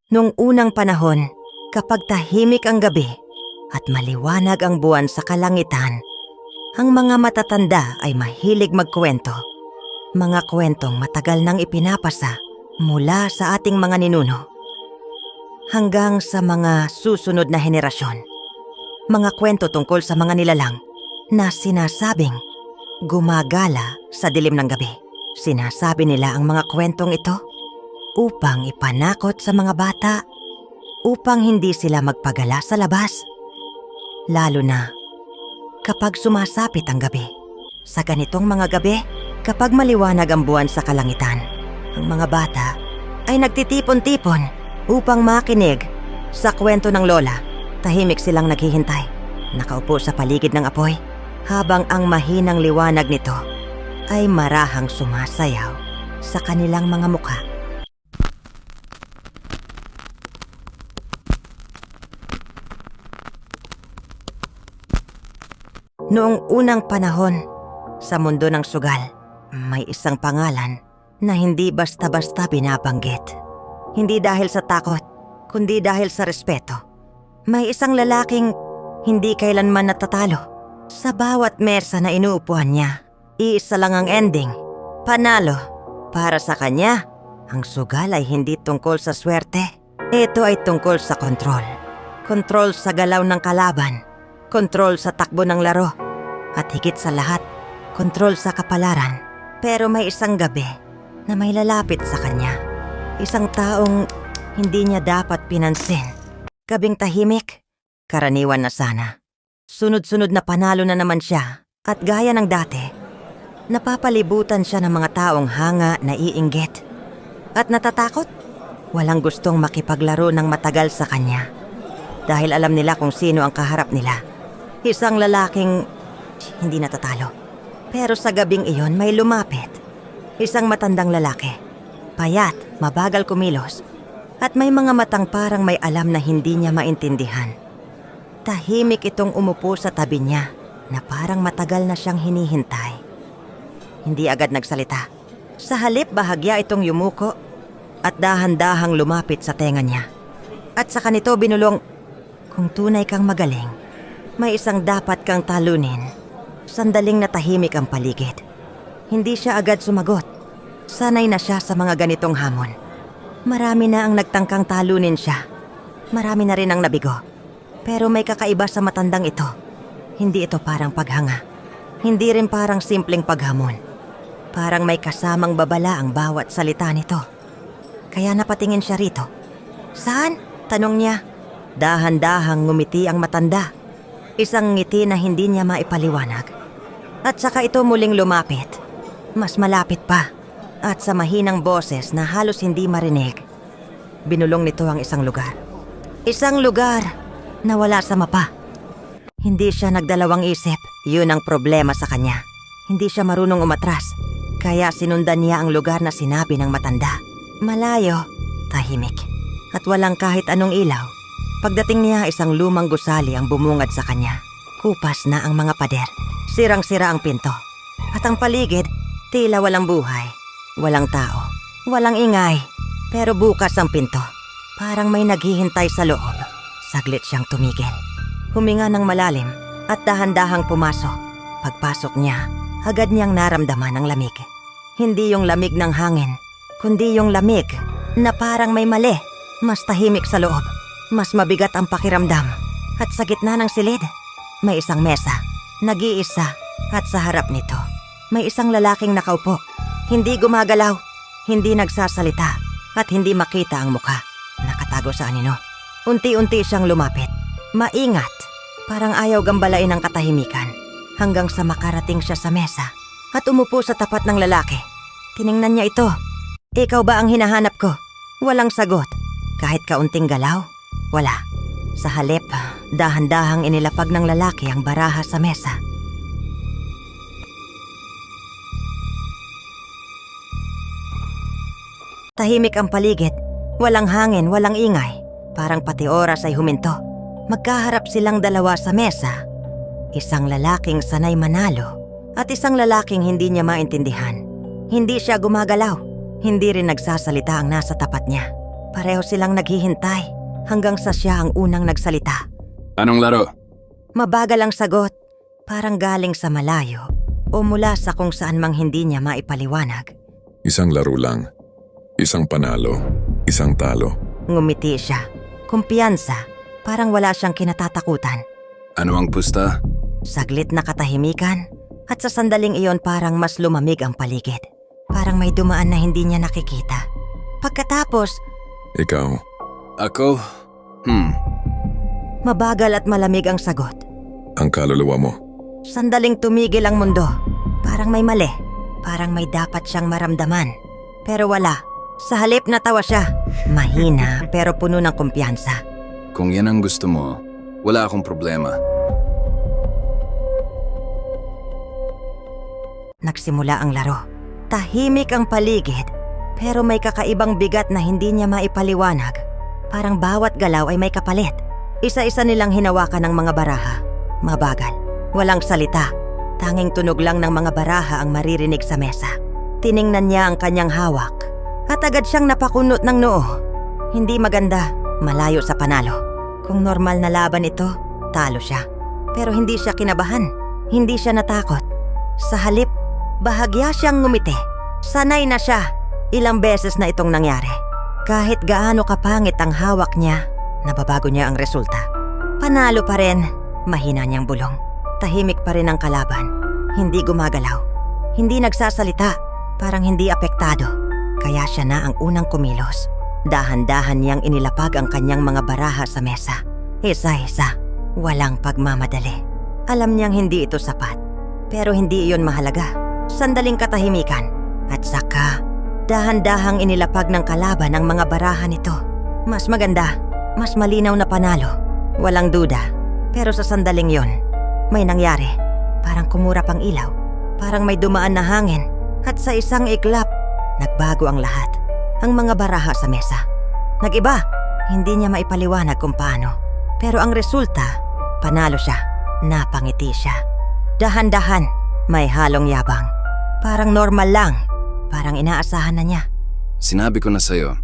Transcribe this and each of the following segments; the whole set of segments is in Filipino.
Noong unang panahon, kapag tahimik ang gabi at maliwanag ang buwan sa kalangitan, ang mga matatanda ay mahilig magkwento. Mga kwentong matagal nang ipinapasa mula sa ating mga ninuno hanggang sa mga susunod na henerasyon. Mga kwento tungkol sa mga nilalang na sinasabing gumagala sa dilim ng gabi. Sinasabi nila ang mga kwentong ito upang ipanakot sa mga bata, upang hindi sila magpagala sa labas. Lalo na kapag sumasapit ang gabi. Sa ganitong mga gabi, kapag maliwanag ang buwan sa kalangitan, ang mga bata ay nagtitipon-tipon upang makinig sa kwento ng lola. Tahimik silang naghihintay, nakaupo sa paligid ng apoy, habang ang mahinang liwanag nito ay marahang sumasayaw sa kanilang mga mukha. Noong unang panahon, sa mundo ng sugal, may isang pangalan na hindi basta-basta binabanggit. Hindi dahil sa takot, kundi dahil sa respeto. May isang lalaking hindi kailanman natatalo. Sa bawat mesa na inuupuan niya, iisa lang ang ending, panalo. Para sa kanya, ang sugal ay hindi tungkol sa swerte. Ito ay tungkol sa kontrol. Kontrol sa galaw ng kalaban. Kontrol sa takbo ng laro. At higit sa lahat, kontrol sa kapalaran. Pero may isang gabi na may lalapit sa kanya. Isang taong hindi niya dapat pinansin. Gabing tahimik, karaniwan na sana. Sunod-sunod na panalo na naman siya. At gaya ng dati, napapalibutan siya ng mga taong hanga na iinggit. At natatakot, walang gustong makipaglaro ng matagal sa kanya. Dahil alam nila kung sino ang kaharap nila. Isang lalaking hindi natatalo. Pero sa gabing iyon may lumapit. Isang matandang lalaki. Payat, mabagal kumilos. At may mga matang parang may alam na hindi niya maintindihan. Tahimik itong umupo sa tabi niya na parang matagal na siyang hinihintay. Hindi agad nagsalita. Sa halip bahagya itong yumuko at dahan-dahang lumapit sa tenga niya. At sa kanito binulong, kung tunay kang magaling, may isang dapat kang talunin. Sandaling natahimik ang paligid. Hindi siya agad sumagot. Sanay na siya sa mga ganitong hamon. Marami na ang nagtangkang talunin siya. Marami na rin ang nabigo. Pero may kakaiba sa matandang ito. Hindi ito parang paghanga. Hindi rin parang simpleng paghamon. Parang may kasamang babala ang bawat salita nito. Kaya napatingin siya rito. Saan? Tanong niya. Dahan-dahang ngumiti ang matanda. Isang ngiti na hindi niya maipaliwanag. At saka ito muling lumapit. Mas malapit pa. At sa mahinang boses na halos hindi marinig. Binulong nito ang isang lugar. Isang lugar na wala sa mapa. Hindi siya nagdalawang isip. Yun ang problema sa kanya. Hindi siya marunong umatras. Kaya sinundan niya ang lugar na sinabi ng matanda. Malayo, tahimik. At walang kahit anong ilaw. Pagdating niya, isang lumang gusali ang bumungad sa kanya. Kupas na ang mga pader. Sirang-sira ang pinto. At ang paligid, tila walang buhay. Walang tao. Walang ingay. Pero bukas ang pinto. Parang may naghihintay sa loob. Saglit siyang tumigil. Huminga ng malalim at dahan-dahang pumasok. Pagpasok niya, agad niyang naramdaman ang lamig. Hindi yung lamig ng hangin, kundi yung lamig na parang may mali. Mas tahimik sa loob. Mas mabigat ang pakiramdam. At sa gitna ng silid, may isang mesa. Nag-iisa. At sa harap nito, may isang lalaking nakaupo. Hindi gumagalaw. Hindi nagsasalita. At hindi makita ang mukha. Nakatago sa anino. Unti-unti siyang lumapit. Maingat. Parang ayaw gambalain ang katahimikan. Hanggang sa makarating siya sa mesa. At umupo sa tapat ng lalaki. Tiningnan niya ito. Ikaw ba ang hinahanap ko? Walang sagot. Kahit kaunting galaw, wala. Sa halip, dahan-dahang inilapag ng lalaki ang baraha sa mesa. Tahimik ang paligid. Walang hangin, walang ingay. Parang pati oras ay huminto. Magkaharap silang dalawa sa mesa. Isang lalaking sanay manalo at isang lalaking hindi niya maintindihan. Hindi siya gumagalaw. Hindi rin nagsasalita ang nasa tapat niya. Pareho silang naghihintay hanggang sa siya ang unang nagsalita. Anong laro? Mabagal ang sagot, parang galing sa malayo o mula sa kung saan mang hindi niya maipaliwanag. Isang laro lang. Isang panalo. Isang talo. Ngumiti siya. Kumpiyansa, parang wala siyang kinatatakutan. Ano ang pusta? Saglit na katahimikan at sa sandaling iyon parang mas lumamig ang paligid. Parang may dumaan na hindi niya nakikita. Pagkatapos, Ikaw. Ako? mabagal at malamig ang sagot. Ang kaluluwa mo. Sandaling tumigil ang mundo. Parang may mali. Parang may dapat siyang maramdaman. Pero wala. Sa halip natawa siya. Mahina pero puno ng kumpiyansa. Kung yan ang gusto mo, wala akong problema. Nagsimula ang laro. Tahimik ang paligid, pero may kakaibang bigat na hindi niya maipaliwanag. Parang bawat galaw ay may kapalit. Isa-isa nilang hinawakan ng mga baraha. Mabagal. Walang salita. Tanging tunog lang ng mga baraha ang maririnig sa mesa. Tiningnan niya ang kanyang hawak at agad siyang napakunot ng noo. Hindi maganda, malayo sa panalo. Kung normal na laban ito, talo siya. Pero hindi siya kinabahan. Hindi siya natakot. Sa halip, bahagya siyang ngumiti. Sanay na siya. Ilang beses na itong nangyari. Kahit gaano kapangit ang hawak niya, nababago niya ang resulta. Panalo pa rin, mahina niyang bulong. Tahimik pa rin ang kalaban. Hindi gumagalaw. Hindi nagsasalita. Parang hindi apektado. Kaya siya na ang unang kumilos. Dahan-dahan niyang inilapag ang kanyang mga baraha sa mesa. Isa-isa. Walang pagmamadali. Alam niyang hindi ito sapat. Pero hindi iyon mahalaga. Sandaling katahimikan. At saka, dahan-dahang inilapag ng kalaban ang mga baraha nito. Mas maganda, mas malinaw na panalo. Walang duda. Pero sa sandaling yon, may nangyari. Parang kumurap ang ilaw. Parang may dumaan na hangin. At sa isang iklap, nagbago ang lahat. Ang mga baraha sa mesa. Nag-iba. Hindi niya maipaliwanag kung paano. Pero ang resulta, panalo siya. Napangiti siya. Dahan-dahan, may halong yabang. Parang normal lang. Parang inaasahan na niya. Sinabi ko na sa'yo,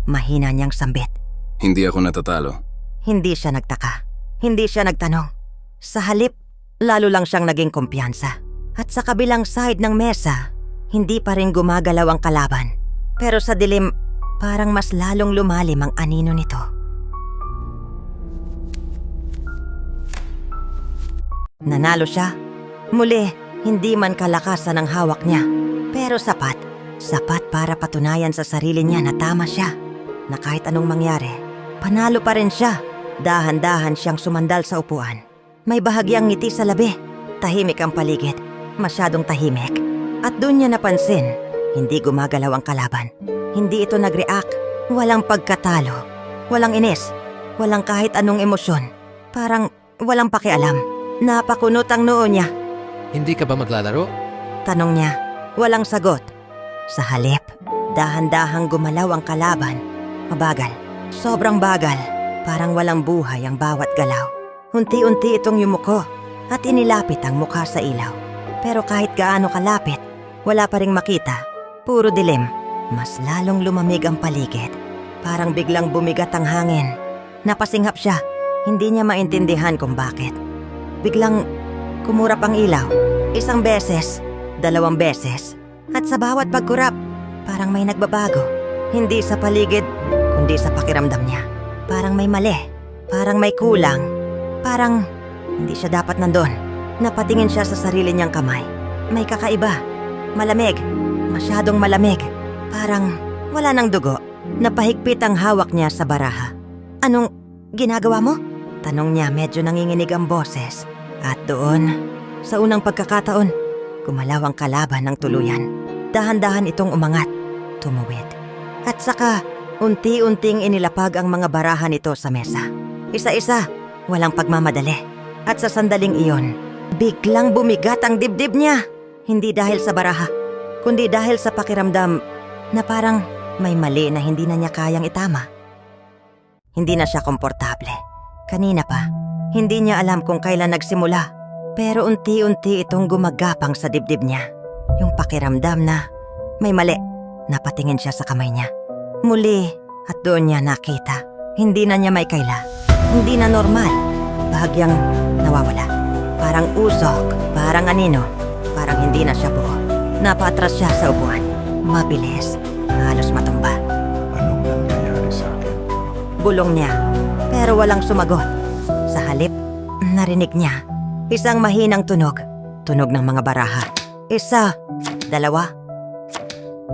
Mahina niyang sambit. hindi ako natatalo. Hindi siya nagtaka. Hindi siya nagtanong. Sa halip, lalo lang siyang naging kumpiyansa. At sa kabilang side ng mesa, hindi pa rin gumagalaw ang kalaban. Pero sa dilim, parang mas lalong lumalim ang anino nito. Nanalo siya. Muli, hindi man kalakasan ang hawak niya. Pero sapat. Sapat para patunayan sa sarili niya na tama siya. Na kahit anong mangyari, panalo pa rin siya. Dahan-dahan siyang sumandal sa upuan. May bahagyang ngiti sa labi. Tahimik ang paligid. Masyadong tahimik. At doon niya napansin, hindi gumagalaw ang kalaban. Hindi ito nag-react. Walang pagkatalo. Walang inis. Walang kahit anong emosyon. Parang walang pakialam. Napakunot ang noo niya. Hindi ka ba maglalaro? Tanong niya. Walang sagot. Sa halip, dahan-dahang gumalaw ang kalaban. Mabagal. Sobrang bagal. Parang walang buhay ang bawat galaw. Unti-unti itong yumuko at inilapit ang mukha sa ilaw. Pero kahit gaano kalapit, wala pa ring makita. Puro dilim. Mas lalong lumamig ang paligid. Parang biglang bumigat ang hangin. Napasinghap siya. Hindi niya maintindihan kung bakit. Biglang kumurap ang ilaw. Isang beses, 2 beses. At sa bawat pagkurap, parang may nagbabago. Hindi sa paligid, kundi sa pakiramdam niya. Parang may mali. Parang may kulang. Parang hindi siya dapat nandun. Napatingin siya sa sarili niyang kamay. May kakaiba. Malamig. Masyadong malamig. Parang wala nang dugo. Napahigpit ang hawak niya sa baraha. Anong ginagawa mo? Tanong niya, medyo nanginginig ang boses. At doon, sa unang pagkakataon, gumalaw ang kalaban ng tuluyan. Dahan-dahan itong umangat, tumuwid. At saka, unti-unting inilapag ang mga baraha nito sa mesa. Isa-isa, walang pagmamadali. At sa sandaling iyon, biglang bumigat ang dibdib niya. Hindi dahil sa baraha, kundi dahil sa pakiramdam na parang may mali na hindi na niya kayang itama. Hindi na siya komportable. Kanina pa, hindi niya alam kung kailan nagsimula. Pero unti-unti itong gumagapang sa dibdib niya. Yung pakiramdam na may mali. Napatingin siya sa kamay niya. Muli, At doon niya nakita, hindi na niya may kaila. Hindi na normal. Bahagyang nawawala. Parang usok, parang anino. Parang hindi na siya buo. Napatras siya sa upuan. Mabilis, halos matumba. Anong nangyayari sa akin? Bulong niya, pero walang sumagot. Sa halip, narinig niya isang mahinang tunog. Tunog ng mga baraha. Isa, dalawa.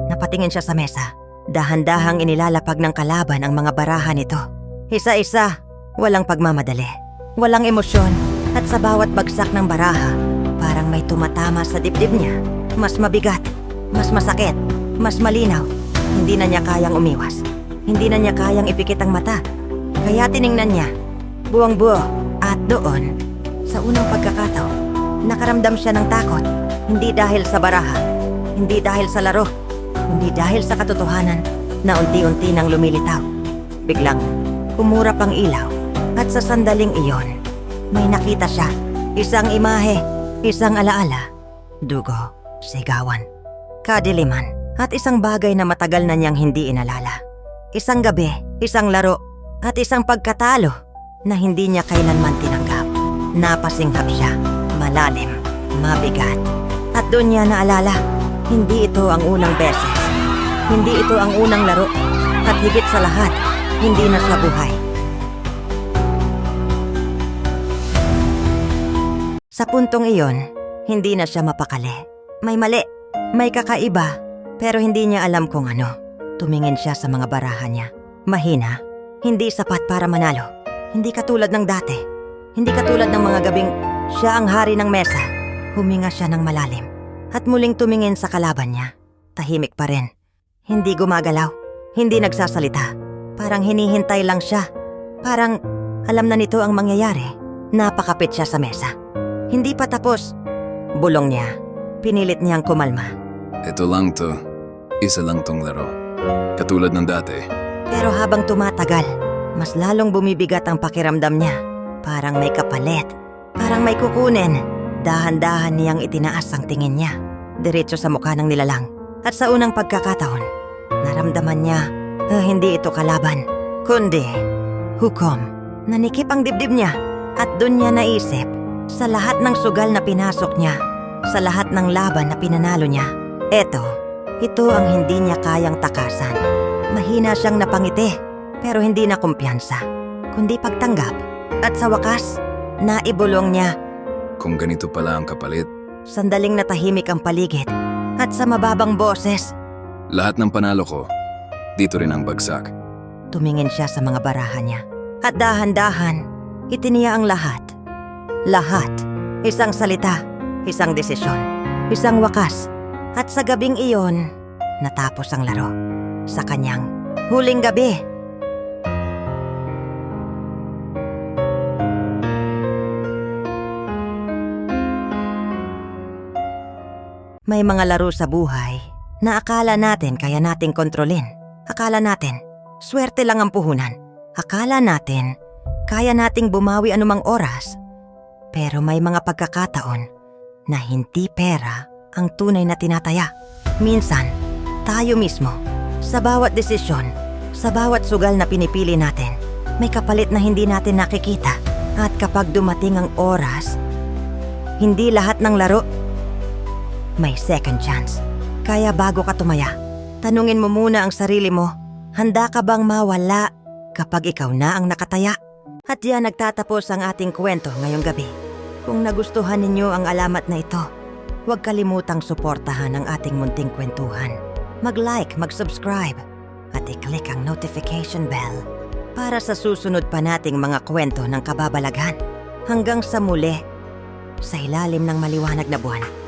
Napatingin siya sa mesa. Dahan-dahang inilalapag ng kalaban ang mga baraha nito. Isa-isa, walang pagmamadali, walang emosyon, at sa bawat bagsak ng baraha, parang may tumatama sa dibdib niya. Mas mabigat, mas masakit, mas malinaw. Hindi na niya kayang umiwas. Hindi na niya kayang ipikit ang mata. Kaya tiningnan niya, buwang-buo, at doon, sa unang pagkakataon, nakaramdam siya ng takot. Hindi dahil sa baraha, hindi dahil sa laro, hindi dahil sa katotohanan na unti-unti nang lumilitaw. Biglang, kumurap ang ilaw at sa sandaling iyon, may nakita siya. Isang imahe, isang alaala, dugo, sigawan, kadiliman, at isang bagay na matagal na niyang hindi inalala. Isang gabi, isang laro, at isang pagkatalo na hindi niya kailanman tinanggap. Napasinghap siya, malalim, mabigat. At doon niya naalala, hindi ito ang unang beses. Hindi ito ang unang laro. At higit sa lahat, hindi na siya buhay. Sa puntong iyon, hindi na siya mapakali. May mali, may kakaiba, pero hindi niya alam kung ano. Tumingin siya sa mga baraha niya. Mahina, hindi sapat para manalo. Hindi katulad ng dati. Hindi katulad ng mga gabing siya ang hari ng mesa. Huminga siya ng malalim at muling tumingin sa kalaban niya. Tahimik pa rin. Hindi gumagalaw. Hindi nagsasalita. Parang hinihintay lang siya. Parang alam na nito ang mangyayari. Napakapit siya sa mesa. Hindi pa tapos. Bulong niya. Pinilit niyang kumalma. Ito lang to. Isa lang tong laro. Katulad ng dati. Pero habang tumatagal, mas lalong bumibigat ang pakiramdam niya. Parang may kapalit. Parang may kukunin. Dahan-dahan niyang itinaas ang tingin niya. Diretso sa mukha ng nilalang. At sa unang pagkakataon, naramdaman niya hindi ito kalaban, kundi hukom. Nanikip ang dibdib niya at doon niya naisip sa lahat ng sugal na pinasok niya, sa lahat ng laban na pinanalo niya. Ito ang hindi niya kayang takasan. Mahina siyang napangiti, pero hindi na kumpiyansa, kundi pagtanggap. At sa wakas, naibulong niya. Kung ganito pala ang kapalit, Sandaling natahimik ang paligid at sa mababang boses, lahat ng panalo ko, dito rin ang bagsak. tumingin siya sa mga baraha niya. At dahan-dahan, itiniya ang lahat. Lahat. Isang salita, isang desisyon, isang wakas. At sa gabing iyon, natapos ang laro. Sa kanyang huling gabi. May mga laro sa buhay na akala natin kaya nating kontrolin. Akala natin, swerte lang ang puhunan. Akala natin, kaya nating bumawi anumang oras. Pero may mga pagkakataon na hindi pera ang tunay na tinataya. Minsan, tayo mismo, sa bawat desisyon, sa bawat sugal na pinipili natin, may kapalit na hindi natin nakikita. At kapag dumating ang oras, hindi lahat ng laro may second chance. Kaya bago ka tumaya, tanungin mo muna ang sarili mo, handa ka bang mawala kapag ikaw na ang nakataya? At yan nagtatapos ang ating kwento ngayong gabi. Kung nagustuhan ninyo ang alamat na ito, huwag kalimutang suportahan ang ating munting kwentuhan. Mag-like, mag-subscribe, at i-click ang notification bell para sa susunod pa nating mga kwento ng kababalaghan. Hanggang sa muli, sa ilalim ng maliwanag na buwan.